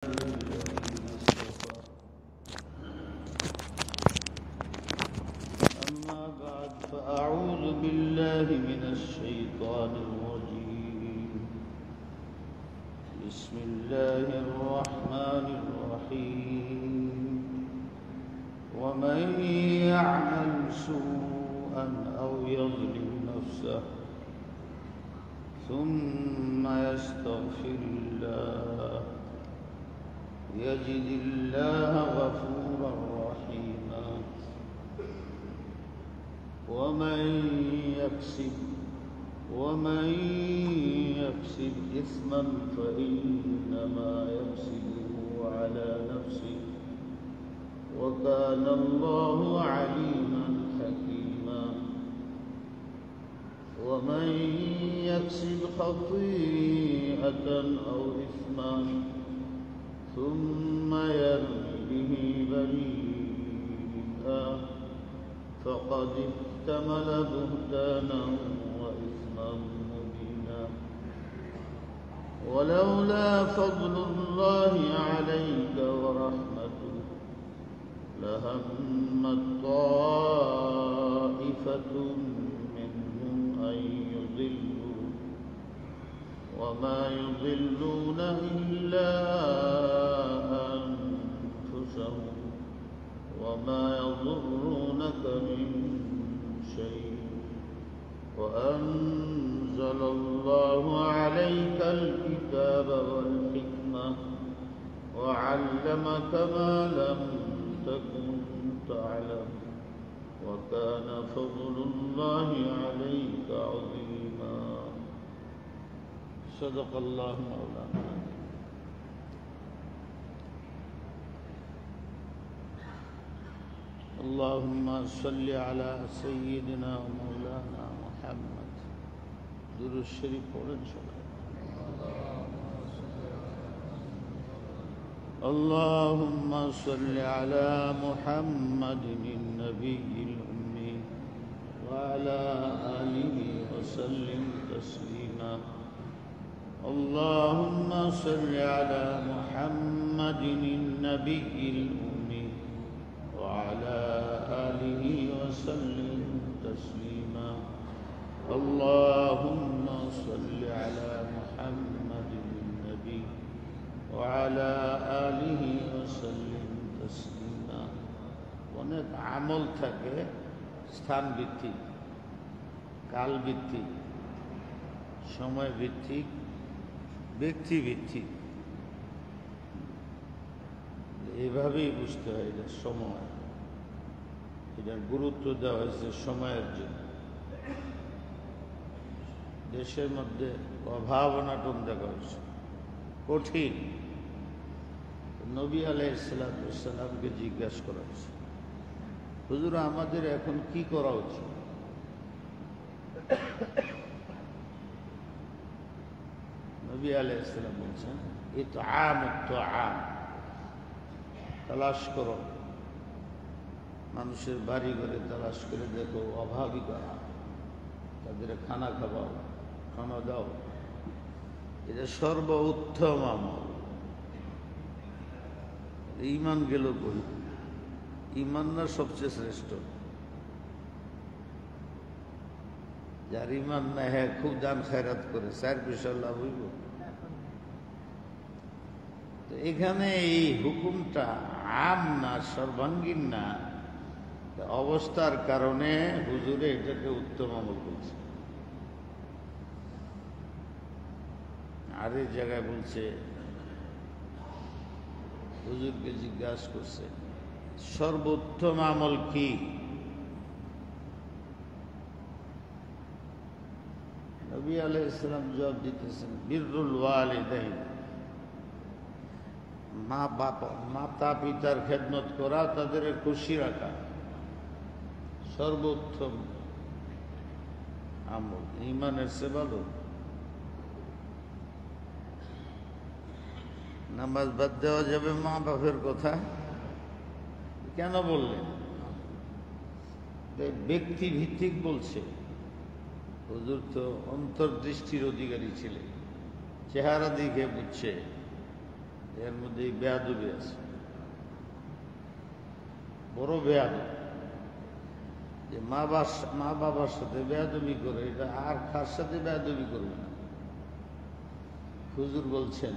أما بعد فأعوذ بالله من الشيطان الرجيم. بسم الله الرحمن الرحيم. ومن يعمل سوءا أو يظلم نفسه ثم يستغفر الله يجد الله غفورا رحيما. ومن يكسب إثما فإنما يكسبه على نفسه وكان الله عليما حكيما. ومن يكسب خطيئة أو إثما ثم يرم به بريئا فقد احتمل بهتانا وإثما مبينا. ولولا فضل الله عليك ورحمته لهمت طائفة منهم أن يضلوا وما يضلون إلا أنفسهم وما يضرونك من شيء. وأنزل الله عليك الكتاب والحكمة وعلمك ما لم تكن تعلم وكان فضل الله عليك عظيما. صدق الله مولانا. اللهم صل على سيدنا ومولانا محمد. درود شريف পড়েন সবাই। اللهم صل على محمد النبي الأمي وعلى آله وسلم تسليما. اللهم صل على محمد النبي الأمي وعلى آله وسلم تسليما. اللهم صل على محمد النبي وعلى آله وسلم تسليما. অনেক আমল থাকে স্থান ভিত্তিক, কাল ভিত্তিক, সময় ভিত্তিক, ব্যক্তি ভিত্তিক। এভাবেই বুঝতে হয় এটা সময়, এটার গুরুত্ব দেওয়া হয়েছে সময়ের জন্য। দেশের মধ্যে অভাব অনাটন দেখা হয়েছে, কঠিন। নবী আলাইহিসসালামকে জিজ্ঞাসা করা হয়েছে, হুজুর আমাদের এখন কি করা উচিত? নবী আলাইহিসসালাম বলছেন ইতআম, তালাশ করো, মানুষের বাড়ি ঘরে তালাশ করে দেখো, অভাবী করা, তাদের খানা খাওয়াও, খানা দাও। এটা সর্বোত্তম আমল। ঈমান গেল কই? ঈমান না সবচেয়ে শ্রেষ্ঠ? যার ঈমান না হ্যাঁ খুব দান খায়রাত করে, 4 পয়সা লাভ হইব। তো এখানে এই হুকুমটা আম না, সর্বাঙ্গীন না, অবস্থার কারণে হুজুরে এটাকে উত্তম আমল বলছে। আর এই জায়গায় বলছে, হুজুরকে জিজ্ঞাসা করছে সর্বোত্তম আমল কি? নবী আলাইহিস সালাম জবাব দিতেছেন বিররুল ওয়ালিদাইন, মাতা পিতার খেদমত করা, তাদের খুশি রাখা সর্বোত্তম আমল। ঈমানের চেয়ে ভালো? নামাজ বাদ দেওয়া যাবে মা বাপের কথা? কেন বললেন? ব্যক্তি ভিত্তিক বলছে। হুজুর তো অন্তর্দৃষ্টির অধিকারী ছিলেন, চেহারা দেখে বুঝছে এর মধ্যে বেয়াদবি আছে, বড় বেয়াদব। যে মা বাবার সাথে বেয়াদবি করে, এটা আর কার সাথে বেয়াদবি করবে না। হুজুর বলছেন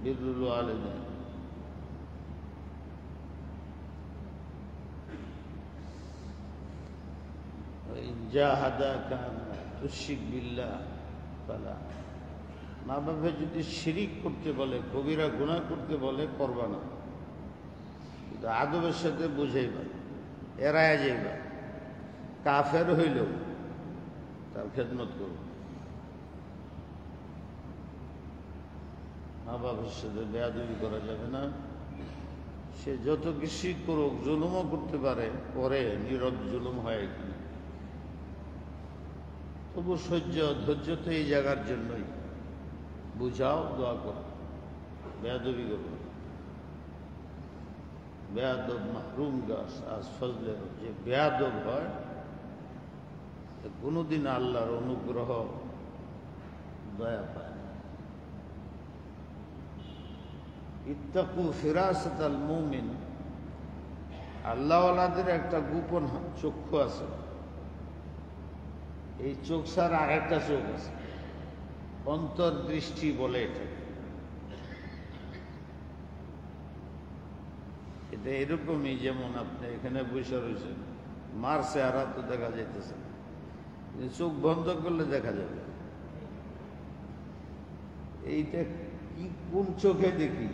বিররুল ওয়ালিদাইন, জাহাদাকা তুশরিক বিল্লাহ ফালা, মা বাবা যদি শিরিক করতে বলে, কবিরা গুনাহ করতে বলে, করবা না, কিন্তু আদবের সাথে বুঝাইবা, এড়াইয়া যাইবা। কাফের হইলেও তার খেদমত করব। মা বাবার সাথে বেয়াদবি করা যাবে না। সে যত কিছু করুক, জুলুমও করতে পারে, পরে নীরব জুলুম হয় এখানে, তবু ধৈর্য তো এই জায়গার জন্যই। বুঝাও, দোয়া করো, বেয়াদবি করো। বেয়াদব মাহরুম গাছ আজ ফজলের, যে বেয়াদব হয় কোনোদিন আল্লাহর অনুগ্রহ দয়া পায় না। ইত্তাকু ফিরাসাতাল মুমিন, আল্লাহওয়ালাদের একটা গোপন চক্ষু আছে। এই চোখ ছাড়া আরেকটা চোখ আছে, অন্তর্দৃষ্টি বলে এটা। এটা এরকমই, যেমন আপনি এখানে বসে রয়েছেন, মার চেহারা তো দেখা যাইতেছে, চোখ বন্ধ করলে দেখা যাবে। এইটা কি, কোন চোখে দেখি?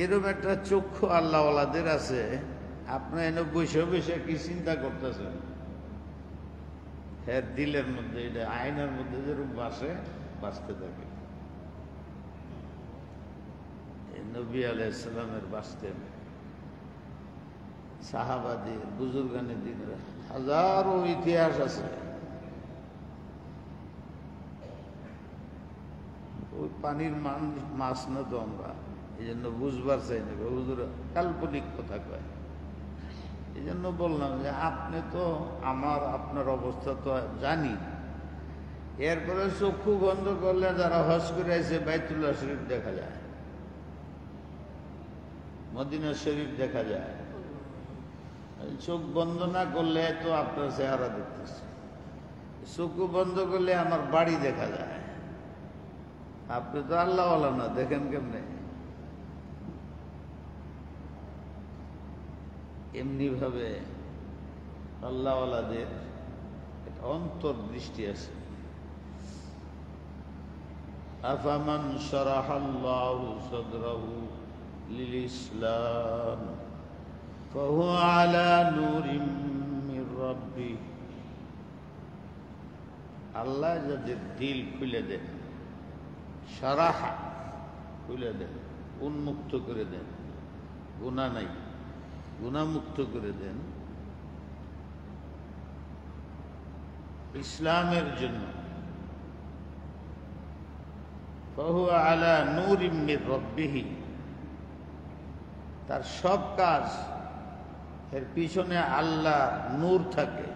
এরকম একটা চক্ষু আল্লাহওয়ালাদের আছে। আপনার এনে বসে বসে কি চিন্তা করতেছেন, হ্যাঁ দিলের মধ্যে, এটা আয়নার মধ্যে যেরকম বাসতে থাকে। নবী আলাইহিস সালামের বাসতেন, সাহাবাদের, বুজুর্গানের দিনের হাজারো ইতিহাস আছে। ওই পানির মাছ না তো আমরা, এই জন্য বুঝবার চাই না, হুজুর কাল্পনিক কথা কয়। এই জন্য বললাম যে আপনি তো আপনার অবস্থা তো জানি। এরপরে চক্ষু বন্ধ করলে যারা হজ করে আছে, বাইতুল্লাহ শরীফ দেখা যায়, মদিনা শরীফ দেখা যায়। চোখ বন্ধ না করলে তো আপনার চেহারা দেখতেছে, চক্ষু বন্ধ করলে আমার বাড়ি দেখা যায়। আপনি তো আল্লাহওয়ালা না, দেখেন কেমনে? এমনি ভাবে আল্লাহওয়ালাদের অন্তর্দৃষ্টি আছে। আফামান শারাহাল্লাহু সাদরাহু লিল ইসলাম ফাহুয়া আলা নূরিম মির রাব্বিহ, আল্লাহ যাদের দিল খুলে দেন, শারাহা খুলে দেন, উন্মুক্ত করে দেন, গুনাহ নাই, গুনাহমুক্ত করে দেন ইসলামের জন্য। ফাহুয়া আলা নূরিম মির রাব্বিহ, তার সব কাজ এর পিছনে আল্লাহ নূর থাকে।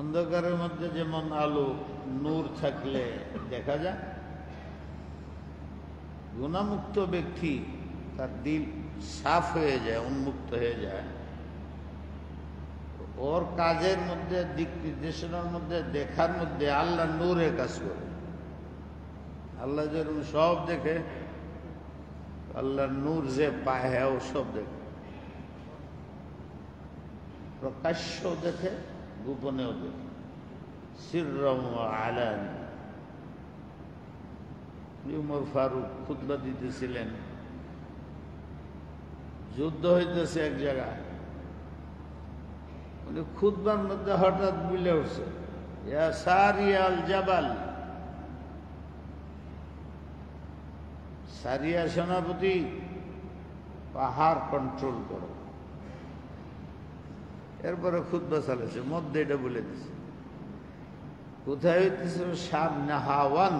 অন্ধকারের মধ্যে যেমন আলো, নূর থাকলে দেখা যায়। গুনাহমুক্ত ব্যক্তি, তার দিল সাফ হয়ে যায়, উন্মুক্ত হয়ে যায়। ওর কাজের মধ্যে, দিক নির্দেশনার মধ্যে, দেখার মধ্যে আল্লাহ নূরে কাজ করে। আল্লাহ যেরকম সব দেখে, আল্লাহর নূর যে পায়, হ্যাঁ ও সব দেখে, প্রকাশ্য দেখে, গোপনেও দেখে, সিররাম ওয়া আলানি। উমর ফারুক খুতবা দিতেছিলেন, যুদ্ধ হইতেছে এক জায়গায়, উনি খুতবার মধ্যে হঠাৎ বলে উঠছে, ইয়া সারিয়াল জাবাল, সারিয়া সেনাপতি, পাহাড় কন্ট্রোল করো। এরপরে খুতবা চালাচ্ছে, মধ্যে এটা বলে দিছে। কোথায় হইতেছে? শাম নাহাওয়ান,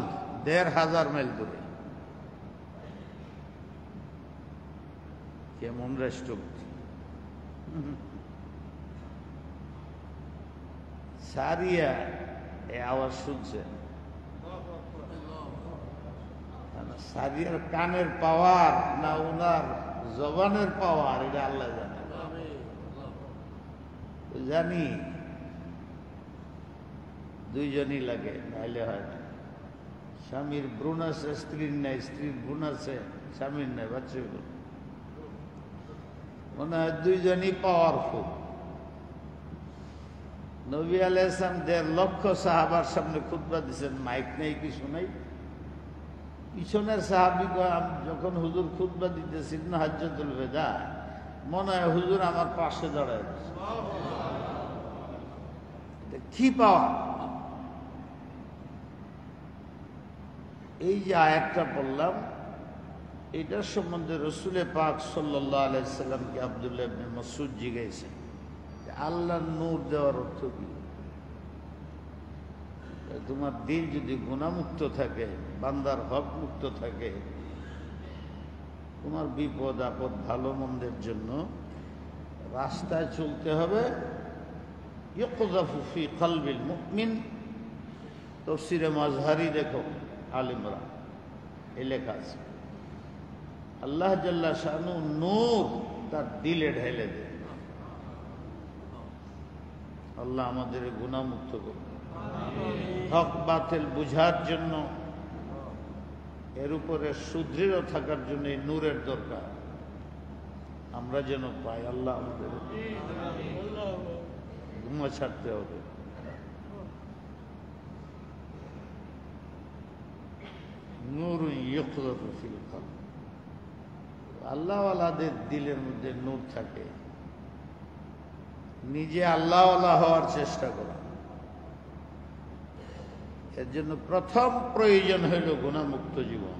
১৫০০ মাইল দূরে। কেমন রাষ্ট্রপতি! সারিয়া এই আওয়াজ শুনছে, সাদিয়ার কানের পাওয়ার না ওনার জবানের পাওয়ার, এটা আল্লাহ জানে। জানি দুইজনই লাগে, নাইলে হয় না। স্বামীর ভ্রূণ আছে, স্ত্রীর নাই, স্ত্রীর ভ্রূণ আছে, স্বামীর নাই, বাচ্চা মনে হয় দুইজনই পাওয়ারফুল। নবী আলাইহিস সালাম ১.৫ লক্ষ সাহাবার সামনে খুতবা দিচ্ছেন, মাইক নেই, কিছু নাই। পিছনের সাহাবী যখন হুজুর খুতবা দিতেছেন না হাজ্জাতুল বেদা, মনে হয় হুজুর আমার পাশে দাঁড়ায়। কি পাওয়া! এই যে আয়াতটা বললাম, এটার সম্বন্ধে রসুলে পাক সাল্লাল্লাহু আলাইহি সাল্লামকে আব্দুল্লাহ ইবনে মাসউদ জিজ্ঞাসেন, আল্লাহর নূর দেওয়ার অর্থ কি? তোমার দিল যদি গুনাহমুক্ত থাকে, বান্দার হক মুক্ত থাকে, তোমার বিপদ আপদ ভালো মন্দের জন্য রাস্তায় চলতে হবে। ইউকযাফু ফি কলবিল মুমিন, তাফসীরে মাজহারি দেখো, আলিমরা এই লেখা আছে, আল্লাহ জাল্লা শানু নূর তার দিলে ঢেলে দেয়। আল্লাহ আমাদের গুনাহমুক্ত করুন। হক বাতিল বুঝার জন্য, এর উপরে সুদৃঢ় থাকার জন্য এই নূরের দরকার, আমরা যেন পাই। আল্লাহ আমাদের গুমা ছাড়তে হবে। নূর ইয়ুকযাফু ফিল কলব, আল্লাহওয়ালাদের দিলের মধ্যে নূর থাকে। নিজে আল্লাহওয়ালা হওয়ার চেষ্টা করা, এর জন্য প্রথম প্রয়োজন হইল গুনাহমুক্ত জীবন।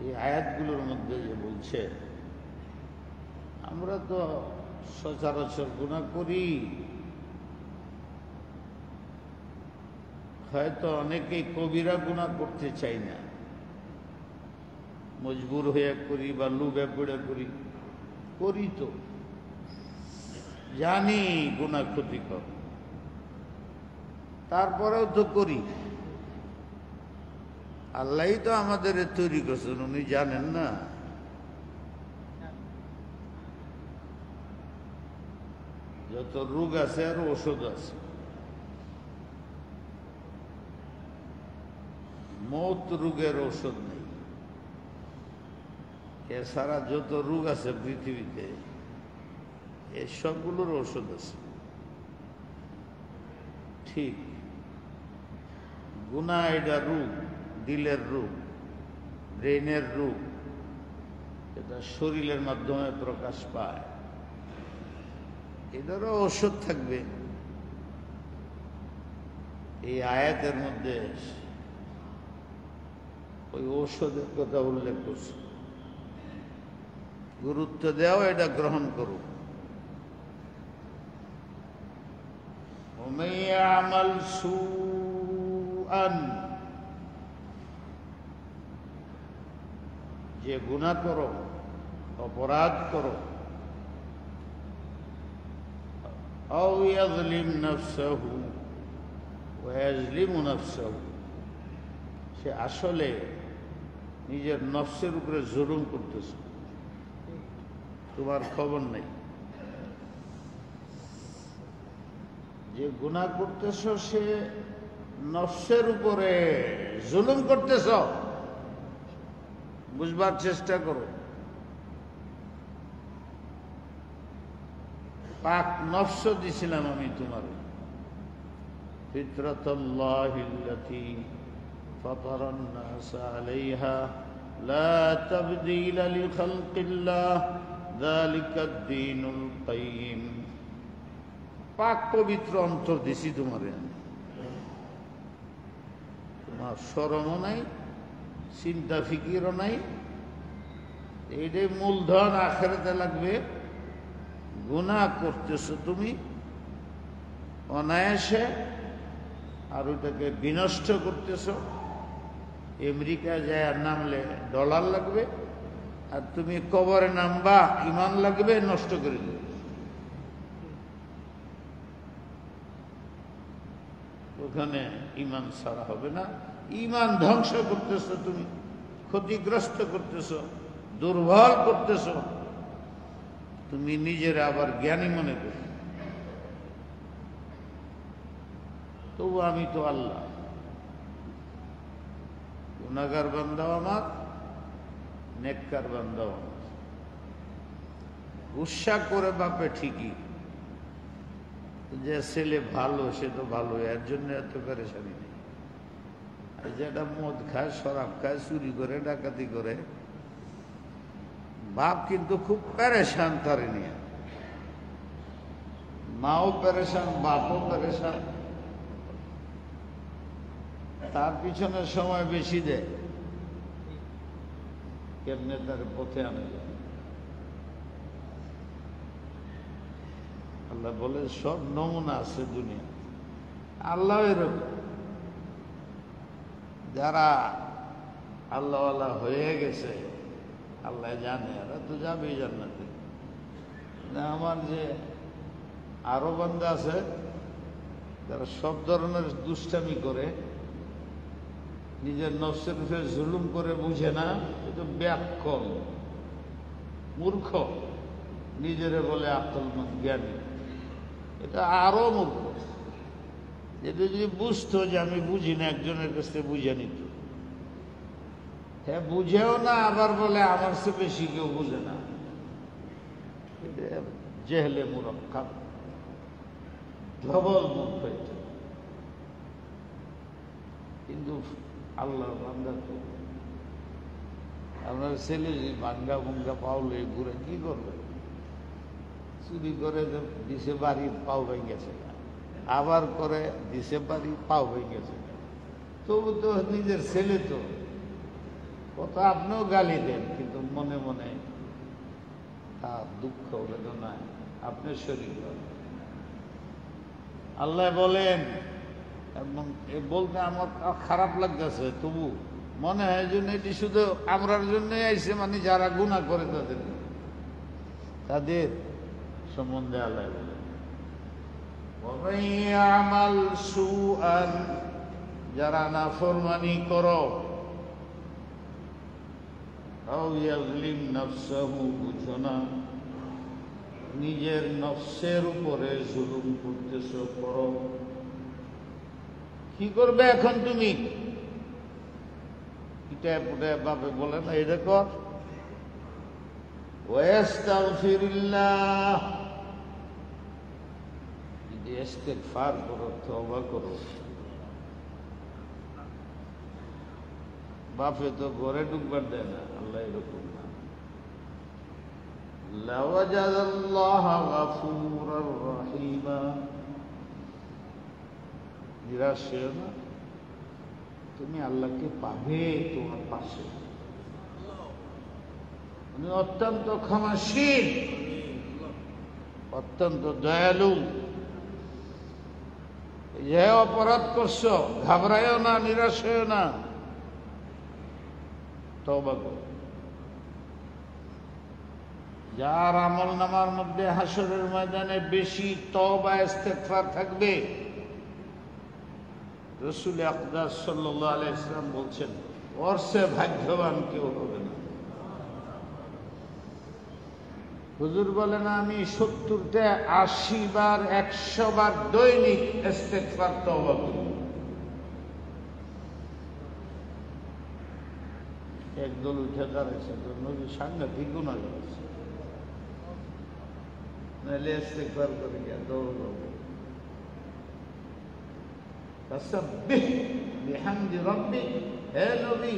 এই আয়াতগুলোর মধ্যে যে বলছে, আমরা তো সচরাচর গুনাহ করি, হয়তো অনেকেই কবিরা গুনাহ করতে চাই না, মজবুর হয়ে করি বা লুবে পড়ে করি, করি তো জানি গুনাহ ক্ষতিকর, তারপরেও তো করি। আল্লাহই তো আমাদের তৈরি করছেন, উনি জানেন না? যত রোগ আছে আর ওষুধ আছে, মৌত রোগের ওষুধ নেই। এছাড়া যত রোগ আছে পৃথিবীতে, এই সবগুলোর ওষুধ আছে। ঠিক গুনাহ এটা রোগ, দিলের রোগ, ব্রেনের রোগ, এটা শরীরের মাধ্যমে প্রকাশ পায়। এটারও ওষুধ থাকবে। এই আয়াতের মধ্যে ওই ঔষধের কথা উল্লেখ করছে। গুরুত্ব দেও, এটা গ্রহণ করো। ومن يعمل سوءا, যে গুনাহ করো, অপরাধ করো, আও ইয়াযলিম নাফসাহু ওয়া ইয়াযলিমু নাফসাহু, সে আসলে নিজের নফসের উপরে জুলুম করতেছে, তোমার খবর নেই। যে গুনাহ করতেছ, সে নফসের উপরে জুলুম করতেছ, বুঝবার চেষ্টা করো। পাক নফস দিছিলাম আমি তোমার, ফিতরাতাল্লাহিল্লাতী ফাতারান নাস আলাইহা লা তাবদীলা লিখালকিল্লাহ যালিকাদ দীনুল কাইয়্যিম। পাক পবিত্র অন্তর দিছি তোমারে, তোমার শরমও নাই, চিন্তা ফিকিরও নাই। এইটাই মূলধন, আখিরাতে লাগবে। গুনাহ করতেছো তুমি অনায়াসে, আর ওইটাকে বিনষ্ট করতেছ। আমেরিকা যায় নামলে ডলার লাগবে, আর তুমি কবরে নামবা ইমান লাগবে, নষ্ট করে দেবে। ওখানে ইমান ছাড়া হবে না। ঈমান ধ্বংস করতেছ, তুমি ক্ষতিগ্রস্ত করতেছ, দুর্বল করতেছ, তুমি নিজের আবার জ্ঞানী মনে করো। তবু আমি তো আল্লাহ, গুনাহগার বান্দাও আমার, নেককার বান্দাও আমার। গুসা করে বাপে ঠিকই, যে ছেলে ভালো সে তো ভালো, এর জন্য এত পেরেশানি নেই। আর যেটা মদ খায়, শরাব খায়, চুরি করে, ডাকাতি করে, বাপ কিন্তু খুব পেরেশান তারে নিয়ে। মাও পেরেশান, বাপও পেরেশান, তার পিছনে সময় বেশি দেয়, কেমনে তার পথে আনে যায়। আল্লাহ বলে সব নমুনা আছে দুনিয়া। আল্লাহ এরকম, যারা আল্লাহওয়ালা হয়ে গেছে আল্লাহ জানে, এরা তো যাবেই জান্নাতে। আমার যে আরো বান্দা আছে যারা সব ধরনের দুষ্টামি করে, নিজের নফসের উপরে জুলুম করে, বুঝে না, এটা ব্যাকল মূর্খ, নিজেরে বলে আকলমন্দ জ্ঞানী, এটা আরো মূর্খ। এটা যদি বুঝতো যে আমি বুঝি না, একজনের কাছ থেকে বুঝে নিত। হ্যাঁ, বুঝেও না, আবার বলে আমার চেয়ে বেশি কেউ বুঝে না। জেহলে মুরাক্কাব, ডবল মূর্খ এটা। কিন্তু আল্লাহর বান্দা তো, আপনার ছেলে যে ভাঙ্গা ভুঙ্গা পাওলে ঘুরে কি করবে? চুরি করে দিছে বাড়ি, পাও ভেঙেছে, আবার করে দিছে বাড়ি, পাও ভেঙেছে। তবু তো নিজের ছেলে তো, কত আপনিও গালি দেন, কিন্তু মনে মনে তার দুঃখ বেদনায় আপনি শরীর করেন। আল্লাহ বলেন, এবং বলতে আমার খারাপ লাগতেছে, তবু মনে হয় যে এটি শুধু আমরার জন্যই আইসে, মানে যারা গুনাহ করে তাদের সম্বন্ধে আল্লাহ বলেন, ওয়ামান ইয়ামাল সুআন, যারা নাফরমানি করো, আও ইয়াযলিম নাফসাহু, বুঝো না নিজের নফসের উপরে জুলুম করতেছো, করো। কি করবে এখন তুমি? পিটায় পুটায় বাপে বলে না এটা কর, ওয়াস্তাগফিরুল্লাহ, যদি ইস্তিগফার করো, তওবা করো। বাপে তো ঘরে ঢুকবার দেয় না, আল্লাহ এরকম না। লাওয়াজাদাল্লাহ গাফুরার রহিমা, নিরাশ হও না, তুমি আল্লাহকে পাবে তোমার পাশে। উনি অত্যন্ত ক্ষমাশীল, অত্যন্ত দয়ালু। যে অপরাধ করছো, ঘাবড়ায়ও না, নিরাশ হও না, তওবা করো। যার আমল নামার মধ্যে হাসরের ময়দানে বেশি তওবা ইস্তিগফার থাকবে, রাসূল আকরাম সাল্লাল্লাহু আলাইহি ওয়াসাল্লাম বলছেন, ওর চেয়ে ভাগ্যবান কেউ হবে না। হুজুর বলেন, আমি 70টা 80 বার 100 বার দৈনিক ইস্তিগফার তওবা করি। একদল উঠে দাঁড়াইছে, নবী সাংঘাতিক গুনাহ করেছে, নাহলে ইস্তিগফার করে গিয়া দৌড়। ফাসাব্বিহ বিহামদি রাব্বিক, হে নবী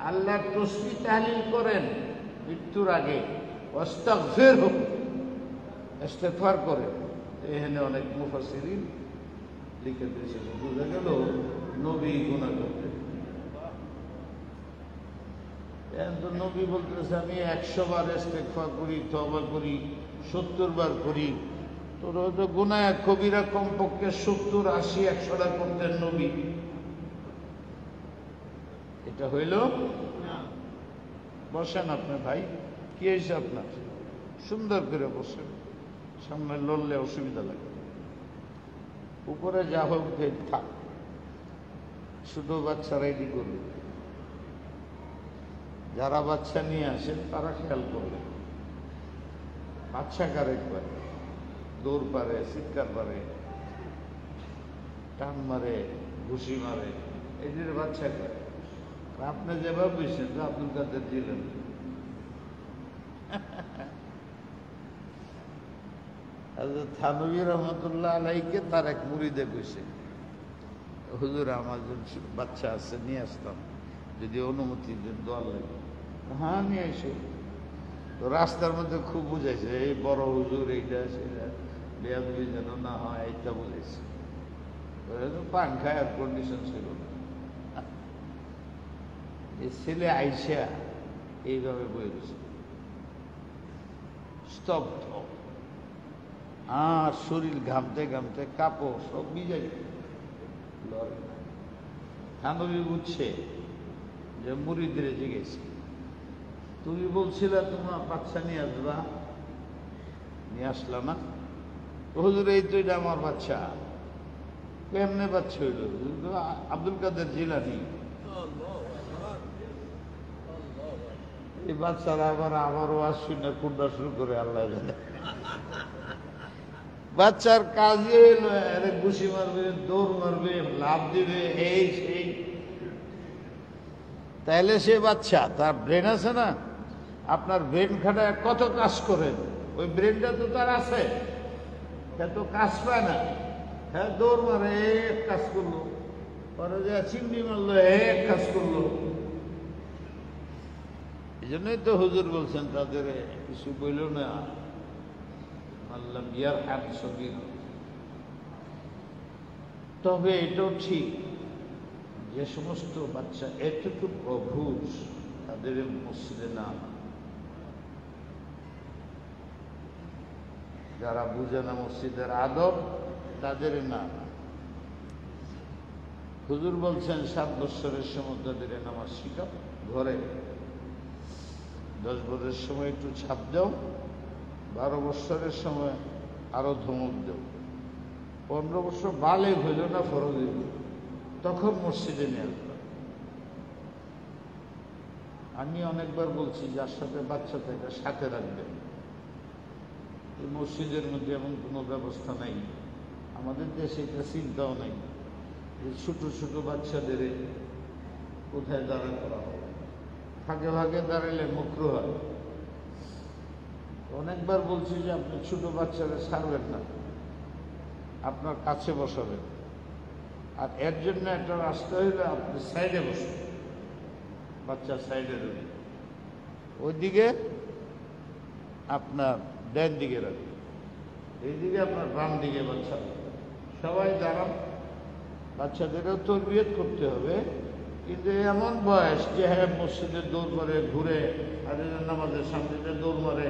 আল্লাহর তাসবিহ তাহলিল করেন মৃত্যুর আগে, ওয়াস্তাগফিরহু, ইস্তিগফার করেন। এখানে অনেক মুফাসসিরিন লিখে দিয়েছেন, বুঝা গেল নবী গুনাহ করতেন। নবী বলতেছে, আমি 100 বার ইস্তিগফার করি, তওবা করি, 70 বার করি। তোর তো গুনাহ কবিরা কমপক্ষে 70, 80, 100টা করতেন নবী। এটা হইল বসেন আপনি ভাই, কি হয়েছে আপনার? সুন্দর করে বসেন, সামনে লড়লে অসুবিধা লাগে। উপরে যা হোক থাক, ছোট বাচ্চা রেডি করবে, যারা বাচ্চা নিয়ে আসেন তারা খেয়াল করবেন, বাচ্চা কারে করে, দৌড় পারে, চিৎকার পারে, টান মারে, ঘুষি মারে, এদের বাচ্চা করে। আপনি যেভাবে বুঝছেন তো আব্দুল কাদের দিলেন। থানবী রহমতুল্লাহ আলাইকে তার এক মুরিদে কইছে, হুজুর আমার বাচ্চা আছে নিয়ে আসতাম, যদি অনুমতি দেন দোয়া লাগে। হ্যাঁ নিয়ে এসে তো রাস্তার মধ্যে খুব বুঝাইছে, এই বড় হুজুর এইটা সেটা বেয়াদবি যেন না হয় এইটা বুঝাইছে। পান খায় আর কন্ডিশন ছিল না। ছেলে আইসা এইভাবে বলেছে, স্তব্ধ, আর শরীর ঘামতে ঘামতে কাপড় সব ভিজাই। থানবী বুঝছে যে মুরিদরে জিজ্ঞেস, তুমি বলছিলে তোমার বাচ্চা নিয়ে আসবা, নিয়ে আসলা না? হুজুর এই তো এটা আমার বাচ্চা। কেমনে বাচ্চা হইল? আব্দুল কাদের জিলানী। এই বাচ্চারা আবারও আসছি না কুন্ডা শুরু করে, আল্লাহ জানে। বাচ্চার কাজে ঘুষি মারবে, দৌড় মারবে, লাভ দিবে, এই সেই। তাইলে সে বাচ্চা, তার ব্রেন আছে না, আপনার ব্রেন খাটায় কত কাজ করে, ওই ব্রেনটা তো তার আছে, সে তো কাজ পায় না। হ্যাঁ দৌড় মারে, এক কাজ করলো, পরে যে চিংড়ি মারলো, এক কাজ করলো। এই জন্যই তো হুজুর বলছেন তাদের কিছু বইল না, আল্লাহ বিয়ার হাত সগীর। তবে এটাও ঠিক, যে সমস্ত বাচ্চা এতটুকু অবুঝ তাদের মসজিদে না, যারা বুঝে না মসজিদের আদব তাদের না। হুজুর বলছেন 7 বছরের সময় তাদের নামাজ শিখাও ঘরে, 10 বছরের সময় একটু ছাপ দাও, 12 বছরের সময় আরো ধমক দাও, 15 বছর বালেগ হইল না ফরজ হইল, তখন মসজিদে নিয়ে আসবে। আমি অনেকবার বলছি, যার সাথে বাচ্চা থাকে সাথে রাখবেন। এই মসজিদের মধ্যে এমন কোনো ব্যবস্থা নাই, আমাদের দেশে এটা চিন্তাও নাই যে ছোট ছোট বাচ্চাদের কোথায় দাঁড়া করা হবে। ভাগে ভাগে দাঁড়ালে মুকরু হয়। অনেকবার বলছি যে আপনি ছোট বাচ্চারা ছাড়বেন না, আপনার কাছে বসাবেন। আর এর জন্য একটা রাস্তা হইলে আপনি সাইডে বসবেন, বাচ্চা সাইডে রইল, ওইদিকে আপনার ডান দিকে রাখবেন, এইদিকে আপনার বাম দিকে বাচ্চা। সবাই দাঁড়ান। বাচ্চাদেরও তরবিয়ত করতে হবে, কিন্তু এমন বয়স যে হ্যাঁ মসজিদে দৌড় মারে, ঘুরে হাজিরা নামাজের সামনে দৌড় মারে,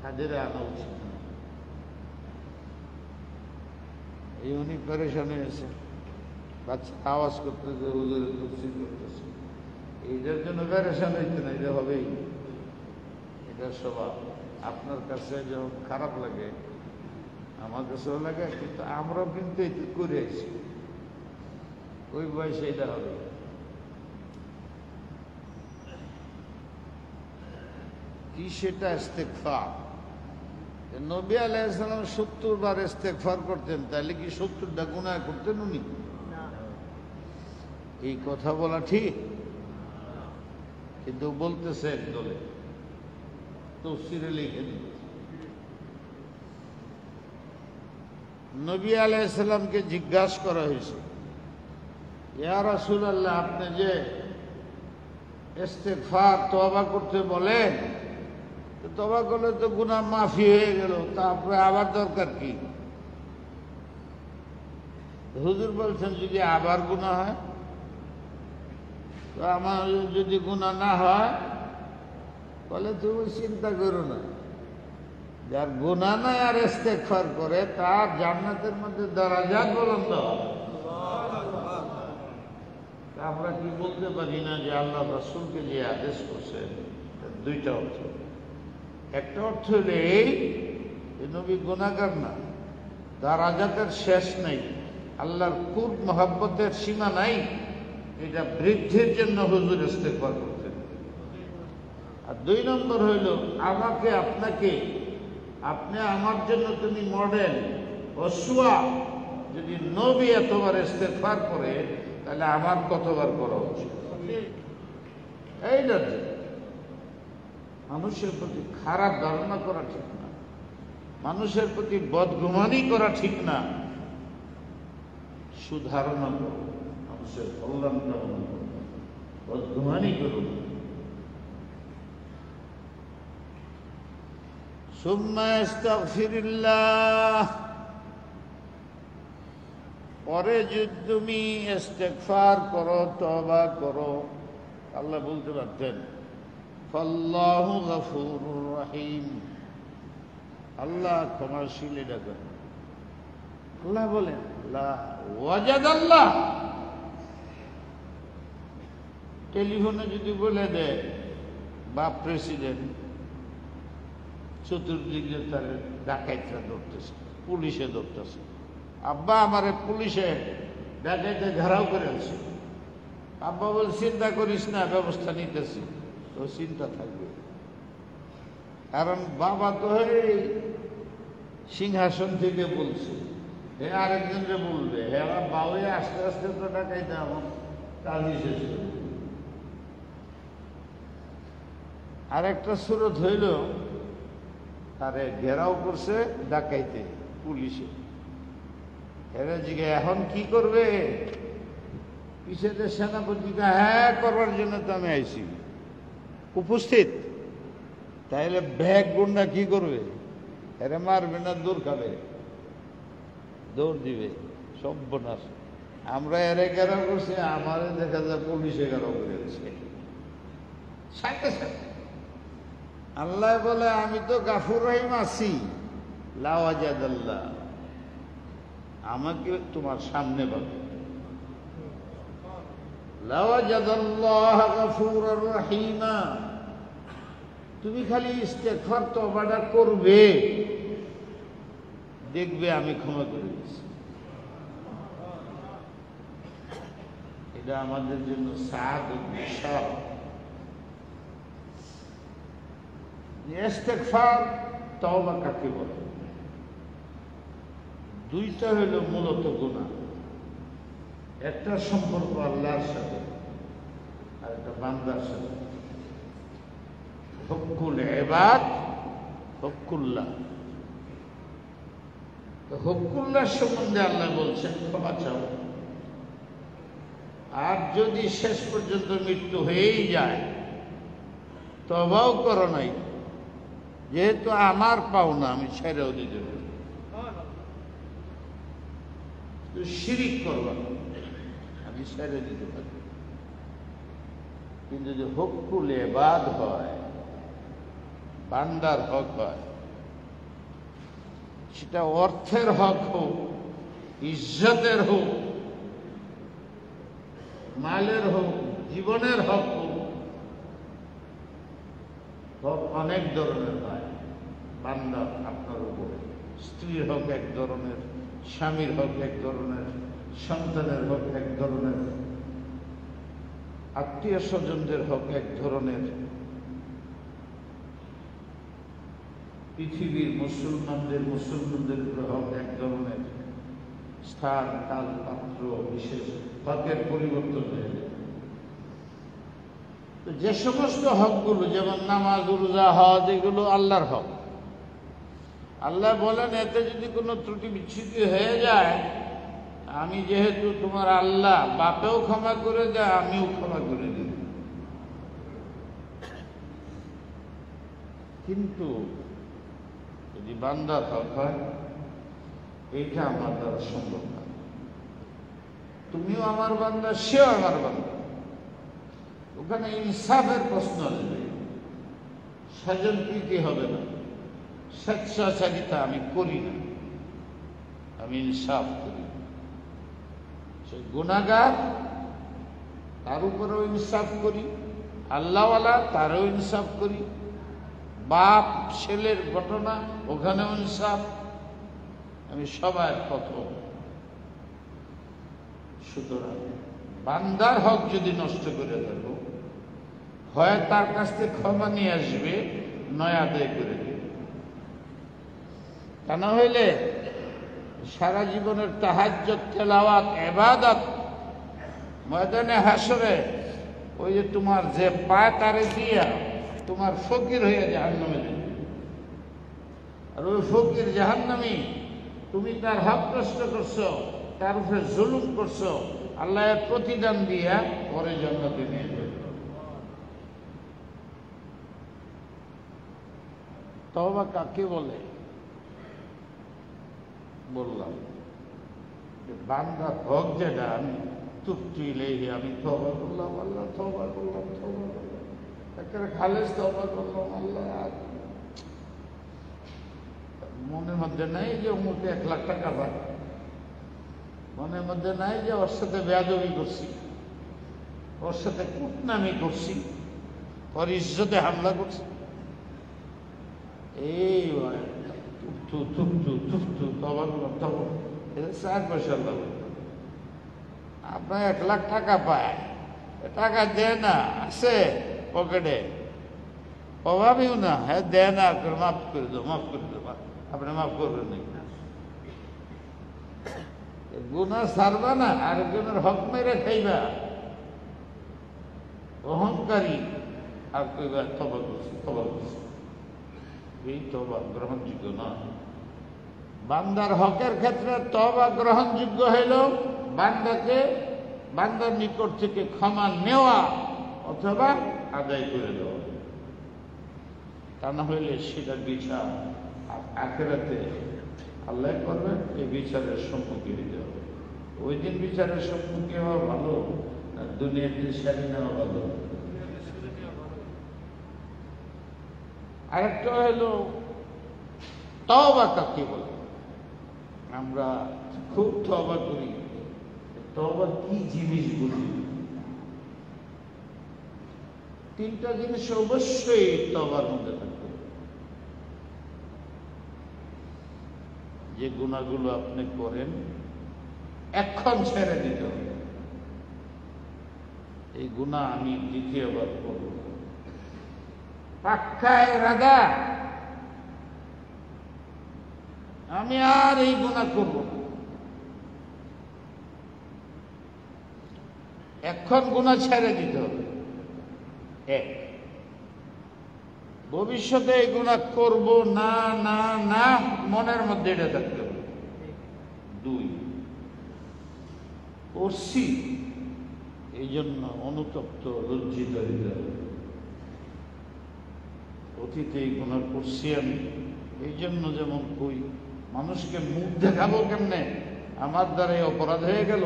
হাজিরা আনা উচিত না। এই উনি পরেশান হয়েছে, বাচ্চা আওয়াজ করতেছে, হুজুরের তফসির করতেছে, এইটার জন্য পরেশান হইতে না, এটা হবেই, এটা স্বভাব। আপনার কাছে যখন খারাপ লাগে, আমার কাছেও লাগে, কিন্তু আমরাও কিন্তু এটি করে আছি, ওই বয়সে এটা হবে। কি সেটা ইস্তেগফার। নবী আলাইহিস সালাম 70 বার ইস্তেগফার করতেন, তাহলে কি 70টা গুনাহ করতেন উনি? এই কথা বলা ঠিক, কিন্তু বলতেছে একদলে, তাফসীরে লিখে দিচ্ছে। নবী আলাইহিস সালামকে জিজ্ঞাসা করা হয়েছে, ইয়া রাসূলুল্লাহ, আপনি যে ইস্তেগফার তওবা করতে বলেন, তওবা করলে তো গুনাহ মাফি হয়ে গেল, তারপরে আবার দরকার কি? হুজুর বলছেন যদি আবার গুনাহ হয়, তো আমার যদি গুনাহ না হয়, বলে তুমি চিন্তা করো না, যার গুনাহ নাই আর ইস্তেগফার করে তার জান্নাতের মধ্যে দরাজাত বুলন্দ হবে। আমরা কি বলতে পারি না যে আল্লাহ রাসূলকে যে আদেশ করছেন, দুইটা অর্থ। একটা অর্থ হলো এই, নবী গুনাহগার না, দরাজাতের শেষ নেই, আল্লাহর খুব মহব্বতের সীমা নাই, এটা বৃদ্ধির জন্য হুজুর ইস্তেগফার করতেন। আর 2 নম্বর হইল আমাকে আপনাকে, আপনি আমার জন্য তুমি মডেল অসুয়া, যদি নবী এতবার ইস্তেগফার করে তাহলে আমার কতবার করা উচিত? এইটার জন্য মানুষের প্রতি খারাপ ধারণা করা ঠিক না, মানুষের প্রতি বদগুমানি করা ঠিক না। সুধারণা করো, মানুষের কল্যাণ কামনা করো, বদগুমানি করো। সুম্মা আস্তাগফিরুল্লাহ, পরে যদি তুমি ইস্তেগফার করো, তওবা করো, আল্লাহ বলতে পারতেন ফাল্লাহু গফুরুর রহিম, আল্লাহ ক্ষমাশীল। এটা করেন আল্লাহ বলেন ওয়াজাদাল্লাহ। টেলিফোনে যদি বলে দেয় বা প্রেসিডেন্ট, চতুর্দিকে তার ডাকাইতরা ধরতেছে, পুলিশে ধরতেছে, আব্বা আমারে পুলিশে ডাকাইতে ঘেরাও করে আছে। আব্বা বল চিন্তা করিস না, ব্যবস্থা নিতেছি। তো চিন্তা থাকবে, কারণ বাবা তো এই সিংহাসন থেকে বলছে, হে আরেকজনকে বলবে, হে আমার বাবা আস্তে আস্তে তো ডাকাইতে আমার কাজই শেষ করে। আরেকটা সুরত হইল তারে ঘেরাও করছে ডাকাইতে পুলিশে, এরা জিজ্ঞে এখন কি করবে? পিছেতে সেনাপতিকে হ্যাঁ করবার জন্য তো আমি আইছি উপস্থিত। তাইলে ব্যাগ গুন্ডা কি করবে? এরা মারবে না, দৌড় খাবে, দৌড় দিবে, সর্বনাশ। আমরা এরে ঘেরাও করছি, আমারে দেখা যায় পুলিশে ঘেরাও করেছে সাথে সাথে। আল্লাহ বলে আমি তো গাফুর রহিম আছি, লাওয়াজাদাল্লাহ, আমাকে তোমার সামনে পাবে। লাওয়াজাদাল্লাহ গাফুরুর রহিমা, তুমি খালি ইস্তেগফার তওবাটা করবে, দেখবে আমি ক্ষমা করে দিচ্ছি। এটা আমাদের জন্য সাদ বিশাল। ইস্তেগফার তওবা কাকে বলে? 2টা হইল মূলত গুনাহ, একটা সম্পর্ক আল্লাহর সাথে আর একটা বান্দার সাথে। হকুল ইবাদ, হকুল্লাহ। হকুল্লাহ সম্বন্ধে আল্লাহ বলছেন ক্ষমা চাও। আর যদি শেষ পর্যন্ত মৃত্যু হয়েই যায়, তওবাও করো নাই, যেহেতু আমার পাওনা আমি ছেড়েও দিতে পারি, শিরিক করবা আমি ছেড়ে দিতে পারি। কিন্তু যদি হকুল ইবাদ হয়, বান্দার হক হয়, সেটা অর্থের হক হোক, ইজ্জতের হোক, মালের হোক, জীবনের হক হোক, হক অনেক ধরনের হয় বান্দা আপনার উপরে। স্ত্রীর হক এক ধরনের, স্বামীর হক এক ধরনের, সন্তানের হক এক ধরনের, আত্মীয় স্বজনদের হক এক ধরনের, পৃথিবীর মুসলমানদের উপরে হক এক ধরনের। স্থান, কাল, পাত্র বিশেষ হকের পরিবর্তন হয়ে যায়। তো যে সমস্ত হকগুলো, যেমন নামাজ, রোজা, হজ, এগুলো আল্লাহর হক। আল্লাহ বলেন এতে যদি কোনো ত্রুটি বিচ্ছুতি হয়ে যায়, আমি যেহেতু তোমার আল্লাহ, বাপেও ক্ষমা করে দেয়, আমিও ক্ষমা করে দিই। কিন্তু যদি বান্দার হক হয়, এইটা আমার দ্বারা সম্ভব না। তুমিও আমার বান্দা, সেও আমার বান্দা। ওখানে ইনসাফের প্রশ্ন আসবে, স্বজন প্রীতি হবে না, স্বেচ্ছাচারিতা আমি করি না, আমি ইনসাফ করি। সে গুনাহগার, তার উপরেও ইনসাফ করি, আল্লাহওয়ালা, তারও ইনসাফ করি, বাপ ছেলের ঘটনা, ওখানেও ইনসাফ। আমি সবার প্রথম। সুতরাং বান্দার হক যদি নষ্ট করে দেব, হয় তার কাছ থেকে ক্ষমা নিয়ে আসবে, নয় আদায় করে দেবে। তা না হইলে সারা জীবনের তাহাজ্জুদ, তেলাওয়াত, ইবাদত ময়দানে হাসরে ওই যে তোমার যে পায় তারে দিয়া তোমার ফকির হইয়া জাহান্নামে যাবে। আর ওই ফকির জাহান্নামী, তুমি তার হক নষ্ট করছো, তার উপরে জুলুম করছো, আল্লাহ প্রতিদান দিয়া পরে জান্নাতে নিয়ে যাবে। তওবা কাকে বলে? বললাম বান্দার হক যেটা, আমি তুপ্তি লেগে আমি তওবা করলাম, আল্লাহ তওবা করলাম, তওবা করলাম, একেবারে খালেস তওবা করলাম, আল্লাহ মনের মধ্যে নাই যে অমুকে 1 লাখ টাকা পায়, মনের মধ্যে নাই যে ওর সাথে বেয়াদবি করছি, ওর সাথে কুটনামি করছি, ওর ইজ্জতে হামলা করছি। এই তুপ্তু তুপ্তু তুপ্তু তবা করলাম, তবা 4 পয়সা লাভ। আপনার 1 লাখ টাকা পায়, টাকা দেয় না, আছে পকেটে, অভাবেও না, হ্যাঁ দেয় না, মাফ করে দো, মাফ করে দো, আপনি মাফ করবেন না। গুনাহ ছাড়বা না, আরেকজনের হক মেরে খাইবা, অহংকারী, আর কইবা তবা করছি, তবা করছি। এই তওবা গ্রহণযোগ্য না। বান্দার হকের ক্ষেত্রে তওবা গ্রহণযোগ্য হইল বান্দাকে বান্দার নিকট থেকে ক্ষমা নেওয়া অথবা আদায় করে দেওয়া। তা না হইলে সেটা বিচার আখিরাতে আল্লাহ করবেন, এই বিচারের সম্মুখে দিতে হবে। ওই দিন বিচারের সম্মুখে হওয়া ভালো না দুনিয়াতে সারি নেওয়া ভালো? আরেকটা হলো তওবা কাকে বলে? আমরা খুব তওবা করি, তওবা কি জিনিস বুঝি? 3টা জিনিস অবশ্যই তওবার মধ্যে থাকবে। যে গুনাহগুলো আপনি করেন এখন ছেড়ে দিতে হবে, এই গুনাহ আমি দ্বিতীয়বার করব, পাক্কা ইরাদা, আমি আর এই গুনাহ করব না। এখন গুনাহ ছেড়ে দিতে হবে। 1, ভবিষ্যতে এই গুনাহ করব না না না, মনের মধ্যে এটা থাকতে হবে। 2, করছি এই জন্য অনুতপ্ত, লজ্জিত হইতে হবে। অতীতে এই গুনাহ করছি আমি, এই জন্য যেমন কই মানুষকে মুখ দেখাবো কেমনে, আমার দ্বারা এই অপরাধ হয়ে গেল,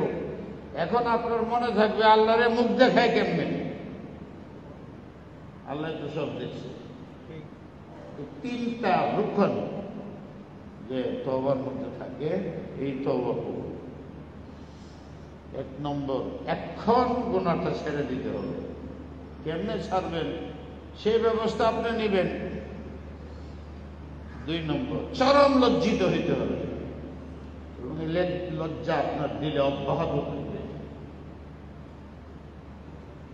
এখন আপনার মনে থাকবে আল্লাহরে মুখ দেখায় কেমনে, আল্লাহ তো সব দেখছে। 3টা রুকন যে তওবার মধ্যে থাকে, এই তওবা করব। 1 নম্বর, এখন গুনাহটা ছেড়ে দিতে হবে। কেমনে ছাড়বেন সেই ব্যবস্থা আপনি নেবেন। 2 নম্বর, চরম লজ্জিত হইতে হবে এবং লজ্জা আপনার দিলে অব্যাহত থাকবে,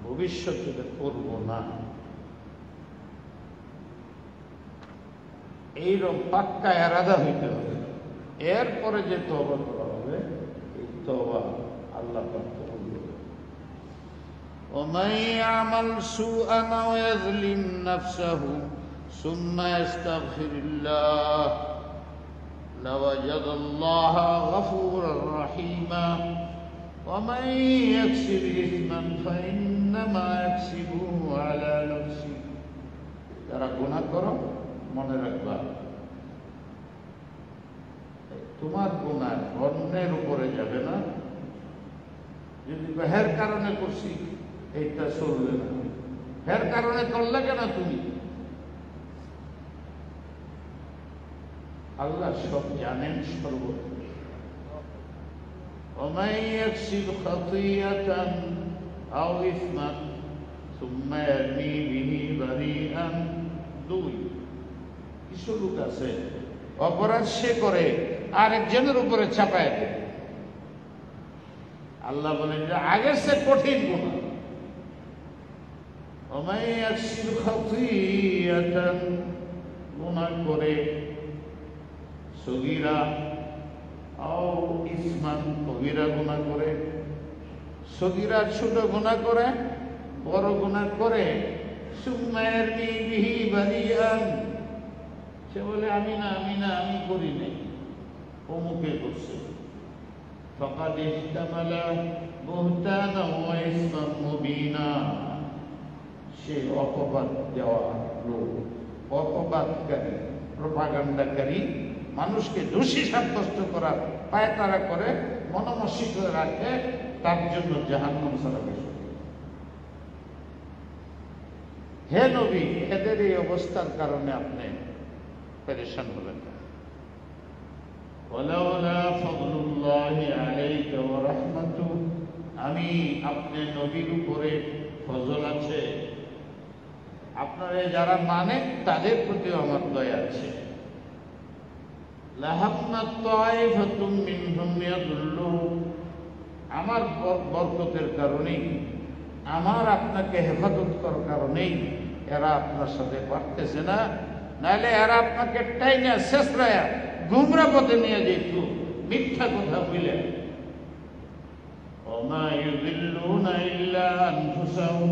ভবিষ্যতে করব না, এইরকম পাক্কা ইরাদা হইতে হবে। এরপরে যে তওবা করা হবে, এই তওবা আল্লাহ পাক কবুল করবেন। ومن يعمل سوءا أو يظلم نفسه ثم يستغفر الله لوجد الله غفورا رحيما ومن يكسب إثما فإنما يكسبه على نفسه। যারা গুনাহ করো মনে রাখবা, তোমার গুনাহ অন্যের উপরে যাবে না। যদি হের কারণে করছি, এইটা চলবে না, হের কারণে করলে কেন তুমি? আল্লাহ সব জানেন, সর্বত্র। ومن يكسب خطيئة أو إثما ثم يرمي به بريئا। 2, কিছু লোক আছে অপরাধ সে করে আরেকজনের উপরে চাপায় দেয়, আল্লাহ বলেন যে আগের সে কঠিন গুনাহ। ওমাই ইয়াকসির খাতিয়াতান, গুনাহ করে সগীরা আও ইসমান, কবিরা গুনাহ করে, সগীরা ছোট গুনাহ করে, বড় গুনাহ করে, সুম্মা ইয়ারমি বিহি বারিয়ান, সে বলে আমি না আমি করি নাই, অমুকে করছে, ফাকাদ ইহতামালা বুহতানান ওয়া ইসমান মুবিনা, সে অপবাদ দেওয়া লোক, অপবাদকারী, প্রপাগান্ডাকারী, মানুষকে দোষী সাব্যস্ত করার পায়তারা করে, মনোমসিত রাখে, তার জন্য জাহান্নাম ছাড়া কিছু নেই। হে নবী, এদের এই অবস্থার কারণে আপনি পেরেশান হবেন না। ওয়ালাউলা ফাদলুল্লাহি আলাইকা ওয়া রাহমাতুহু, আমি আপনি নবীর উপরে ফজল আছে, আপনারা যারা মানে তাদের প্রতি আমার দয়া আছে। লাহাম্মাত তাইফাতুম মিনহুম ইয়াদুল্লু, আমার বরকতের কারণেই, আমার আপনাকে হেফাজত করার কারণেই এরা আপনার সাথে পারতেছে না, নাহলে এরা আপনাকে টাইনা শেষরায়া গুমরা পথে নিয়ে যেত মিথ্যা কথা বলে। ওমা ইউযিল্লুনা ইল্লা আনফুসাহুম,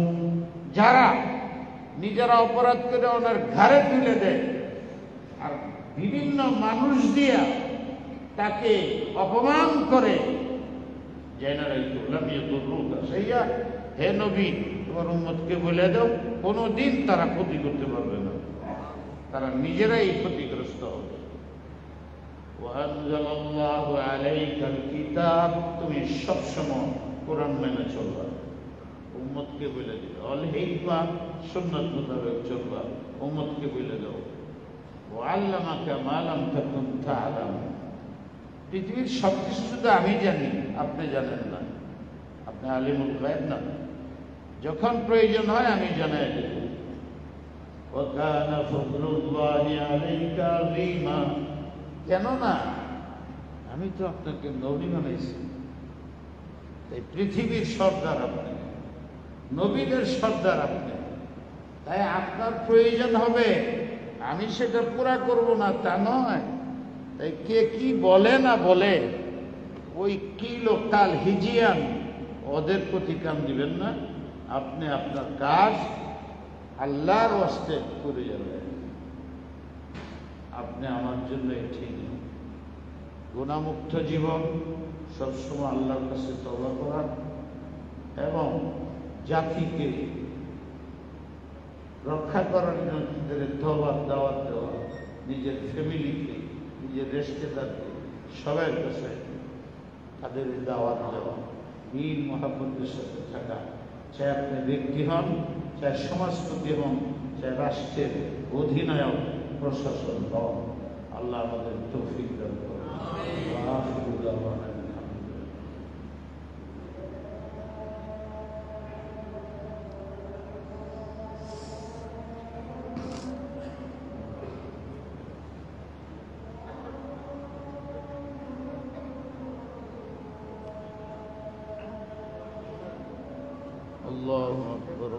যারা নিজেরা অপরাধ করে ওনার ঘাড়ে তুলে দেয় আর বিভিন্ন মানুষ দিয়া তাকে অপমান করে, হে নবী, তোমার উম্মতকে বলে দাও কোনদিন তারা ক্ষতি করতে পারবে না, তারা নিজেরাই ক্ষতিগ্রস্ত হবে। ওয়ানজালাল্লাহু আলাইকাল কিতাব, তুমি সবসময় কোরআন মেনে চলবা, উম্মতকে বলে দিও। অল হিকমা, সুন্নাত মোতাবেক চলবা, উম্মতকে বলে দাও। ওয়াল্লামাকা মা লাম তাকুন তা'লাম, পৃথিবীর সবকিছু শুধু আমি জানি, আপনি জানেন না, আপনি আলিমুল গায়ব না, যখন প্রয়োজন হয় আমি জানাই দেব। ওয়া কানা ফাদলুল্লাহি আলাইকা আযীমা, কেননা আমি তো আপনাকে নবী বানাইছি, তাই পৃথিবীর সর্দার আপনি, নবীদের সর্দার আপনি, তাই আপনার প্রয়োজন হবে, আমি সেটা পুরা করব না তা নয়। তাই কে কি বলে না বলে, ওই কি লোকাল হিজিয়ান, ওদের প্রতি কাম দিবেন না, আপনি আপনার কাজ আল্লাহর ওয়াস্তে করে যাবেন। আপনি আমার জন্য ঠিক গুনাহমুক্ত জীবন, সবসময় আল্লাহর কাছে তওবা করা এবং জাতিকে রক্ষা করার জন্য তওবার দাওয়াত দেওয়া, নিজের ফ্যামিলিকে, নিজের রিশতেদারকে সবার কাছে তাদের দাওয়াত দেওয়া, মিল মহাব্বতের সাথে থাকা, চাই আপনি ব্যক্তি হন, চাই সমাজপতি হন, চাই রাষ্ট্রের অধিনায়ক, প্রশাসন হন, আল্লাহ আমাদের তৌফিক দান করুন। আল্লাহু আকবার।